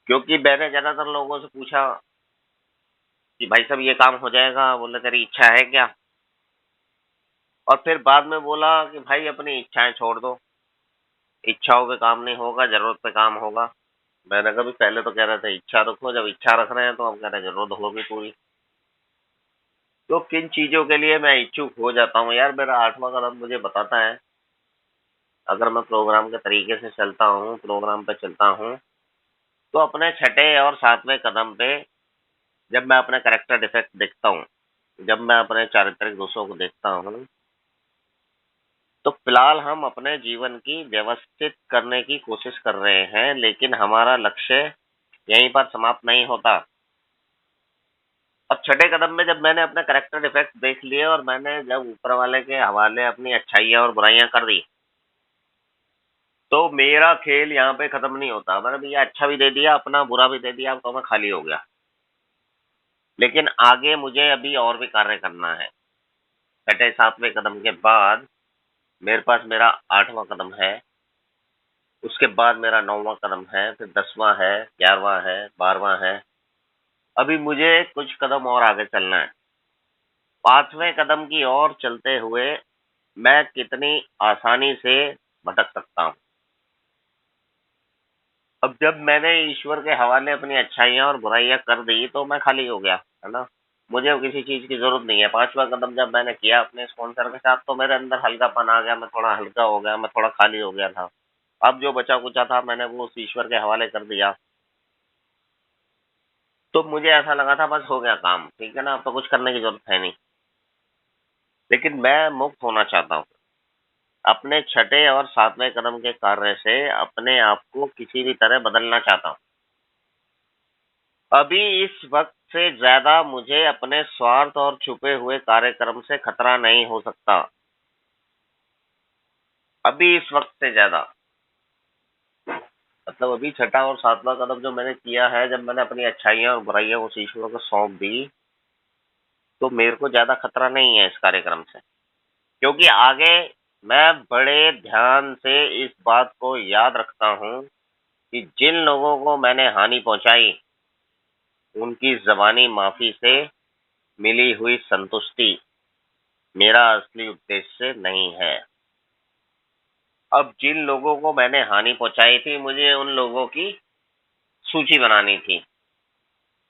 क्योंकि मैंने ज़्यादातर लोगों से पूछा कि भाई साहब ये काम हो जाएगा? बोले तेरी इच्छा है क्या? और फिर बाद में बोला कि भाई अपनी इच्छाएँ छोड़ दो, इच्छाओं पे काम नहीं होगा, ज़रूरत पे काम होगा। मैंने कहा भी पहले तो कह रहे थे इच्छा रखो, जब इच्छा रख रहे हैं तो अब कह रहे हैं ज़रूरत होगी पूरी। तो किन चीज़ों के लिए मैं इच्छुक हो जाता हूँ यार, मेरा 8वाँ कदम मुझे बताता है, अगर मैं प्रोग्राम के तरीके से चलता हूँ, प्रोग्राम पे चलता हूँ, तो अपने छठे और 7वें कदम पे जब मैं अपना कैरेक्टर डिफेक्ट देखता हूँ, जब मैं अपने चारित्रिक दोषों को देखता हूँ, तो फिलहाल हम अपने जीवन की व्यवस्थित करने की कोशिश कर रहे हैं, लेकिन हमारा लक्ष्य यहीं पर समाप्त नहीं होता। अब छठे कदम में जब मैंने अपने कैरेक्टर डिफेक्ट देख लिए और मैंने जब ऊपर वाले के हवाले अपनी अच्छाइयाँ और बुराइयाँ कर दी, तो मेरा खेल यहाँ पे खत्म नहीं होता। मैंने भैया अच्छा भी दे दिया, अपना बुरा भी दे दिया, अब तो मैं खाली हो गया। लेकिन आगे मुझे अभी और भी कार्य करना है। छठे 7वें कदम के बाद मेरे पास मेरा 8वाँ कदम है, उसके बाद मेरा 9वाँ कदम है, फिर 10वाँ है, 11वाँ है, 12वाँ है। अभी मुझे कुछ कदम और आगे चलना है। 5वें कदम की ओर चलते हुए मैं कितनी आसानी से भटक सकता हूँ। अब जब मैंने ईश्वर के हवाले अपनी अच्छाइयाँ और बुराइयाँ कर दी, तो मैं खाली हो गया, है ना? मुझे अब किसी चीज़ की ज़रूरत नहीं है। 5वाँ कदम जब मैंने किया अपने स्पॉन्सर के साथ, तो मेरे अंदर हल्कापन आ गया, मैं थोड़ा हल्का हो गया, मैं थोड़ा खाली हो गया था। अब जो बचा-कुचा था, मैंने वो उस ईश्वर के हवाले कर दिया। तो मुझे ऐसा लगा था बस हो गया काम, ठीक है ना? अब तो कुछ करने की ज़रूरत है नहीं। लेकिन मैं मुक्त होना चाहता हूँ। अपने छठे और 7वें कदम के कार्य से अपने आप को किसी भी तरह बदलना चाहता हूँ। अभी इस वक़्त से ज़्यादा मुझे अपने स्वार्थ और छुपे हुए कार्यक्रम से खतरा नहीं हो सकता। अभी इस वक़्त से ज़्यादा। मतलब अभी छठा और 7वां कदम जो मैंने किया है, जब मैंने अपनी अच्छाइयाँ और बुराइयाँ उस ईश्वर को सौंप दी, तो मेरे को ज़्यादा खतरा नहीं है इस कार्यक्रम से। क्योंकि आगे मैं बड़े ध्यान से इस बात को याद रखता हूँ कि जिन लोगों को मैंने हानि पहुँचाई, उनकी ज़बानी माफ़ी से मिली हुई संतुष्टि मेरा असली उद्देश्य नहीं है। अब जिन लोगों को मैंने हानि पहुँचाई थी, मुझे उन लोगों की सूची बनानी थी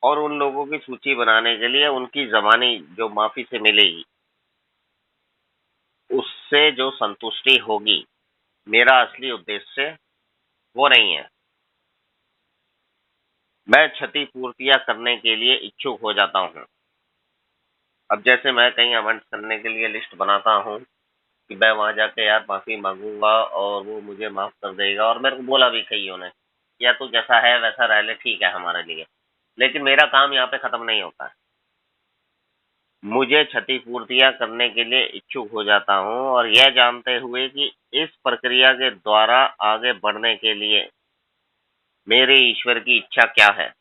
और उन लोगों की सूची बनाने के लिए उनकी ज़बानी जो माफ़ी से मिलेगी, उससे जो संतुष्टि होगी, मेरा असली उद्देश्य वो नहीं है। मैं क्षतिपूर्तियाँ करने के लिए इच्छुक हो जाता हूँ। अब जैसे मैं कहीं अमेंड्स करने के लिए लिस्ट बनाता हूँ कि मैं वहाँ जाके यार माफ़ी माँगूँगा और वो मुझे माफ़ कर देगा, और मेरे को बोला भी कइयों ने, "या तू जैसा है वैसा रह ले, ठीक है हमारे लिए।" लेकिन मेरा काम यहाँ पे खत्म नहीं होता है। मुझे क्षतिपूर्तियाँ करने के लिए इच्छुक हो जाता हूँ और यह जानते हुए कि इस प्रक्रिया के द्वारा आगे बढ़ने के लिए मेरे ईश्वर की इच्छा क्या है।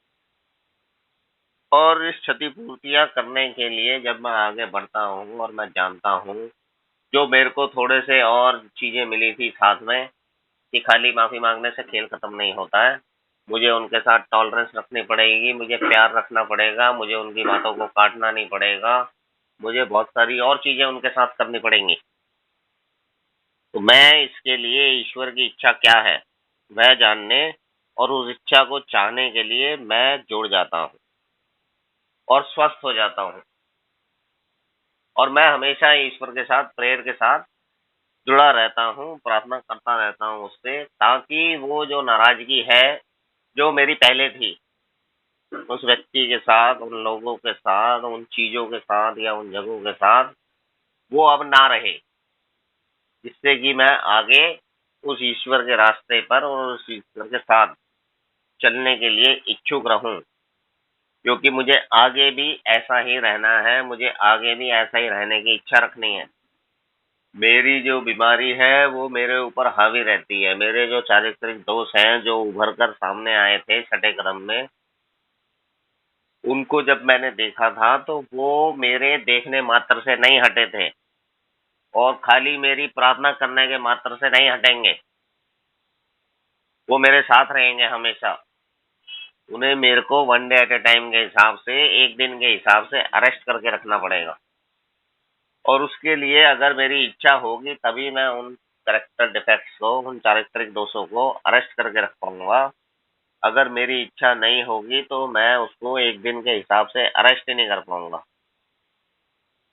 और इस क्षतिपूर्तियाँ करने के लिए जब मैं आगे बढ़ता हूँ और मैं जानता हूँ, जो मेरे को थोड़े से और चीज़ें मिली थी साथ में, कि खाली माफ़ी माँगने से खेल खत्म नहीं होता है। मुझे उनके साथ टॉलरेंस रखनी पड़ेगी, मुझे प्यार रखना पड़ेगा, मुझे उनकी बातों को काटना नहीं पड़ेगा, मुझे बहुत सारी और चीज़ें उनके साथ करनी पड़ेंगी। तो मैं इसके लिए ईश्वर की इच्छा क्या है, वह जानने और उस इच्छा को चाहने के लिए मैं जुड़ जाता हूँ और स्वस्थ हो जाता हूँ। और मैं हमेशा ईश्वर के साथ, प्रेयर के साथ जुड़ा रहता हूँ, प्रार्थना करता रहता हूँ उससे, ताकि वो जो नाराज़गी है, जो मेरी पहले थी, उस व्यक्ति के साथ, उन लोगों के साथ, उन चीज़ों के साथ या उन जगहों के साथ, वो अब ना रहे। जिससे कि मैं आगे उस ईश्वर के रास्ते पर और उस ईश्वर के साथ चलने के लिए इच्छुक रहूँ। क्योंकि मुझे आगे भी ऐसा ही रहना है, मुझे आगे भी ऐसा ही रहने की इच्छा रखनी है। मेरी जो बीमारी है वो मेरे ऊपर हावी रहती है। मेरे जो चारित्रिक दोष हैं, जो उभर कर सामने आए थे छठे कदम में, उनको जब मैंने देखा था तो वो मेरे देखने मात्र से नहीं हटे थे और खाली मेरी प्रार्थना करने के मात्र से नहीं हटेंगे। वो मेरे साथ रहेंगे हमेशा। उन्हें मेरे को one day at A time के हिसाब से, एक दिन के हिसाब से अरेस्ट करके रखना पड़ेगा। और उसके लिए अगर मेरी इच्छा होगी तभी मैं उन कैरेक्टर डिफेक्ट्स को, उन चारित्रिक दोषों को अरेस्ट करके रख पाऊँगा। अगर मेरी इच्छा नहीं होगी तो मैं उसको एक दिन के हिसाब से अरेस्ट ही नहीं कर पाऊँगा।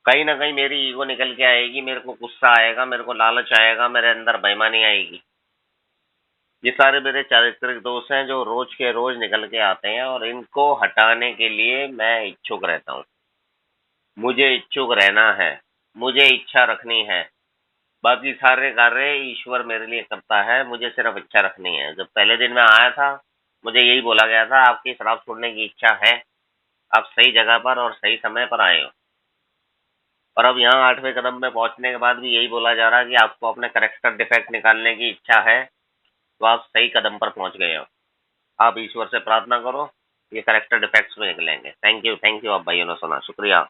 कहीं न कहीं मेरी ईगो निकल के आएगी, मेरे को गुस्सा आएगा, मेरे को लालच आएगा, मेरे अंदर बेईमानी आएगी। ये सारे मेरे चारित्रिक दोष हैं जो रोज़ के रोज़ निकल के आते हैं और इनको हटाने के लिए मैं इच्छुक रहता हूँ। मुझे इच्छुक रहना है, मुझे इच्छा रखनी है। बाकी सारे कार्य ईश्वर मेरे लिए करता है, मुझे सिर्फ़ इच्छा रखनी है। जब पहले दिन मैं आया था, मुझे यही बोला गया था, आपकी शराब छोड़ने की इच्छा है, आप सही जगह पर और सही समय पर आए हो। और अब यहाँ 8वें कदम में पहुँचने के बाद भी यही बोला जा रहा है कि आपको अपने कैरेक्टर डिफेक्ट निकालने की इच्छा है, तो आप सही कदम पर पहुँच गए हो। आप ईश्वर से प्रार्थना करो, ये कैरेक्टर डिफेक्ट्स भी निकलेंगे। थैंक यू आप भाइयों ने सुना, शुक्रिया।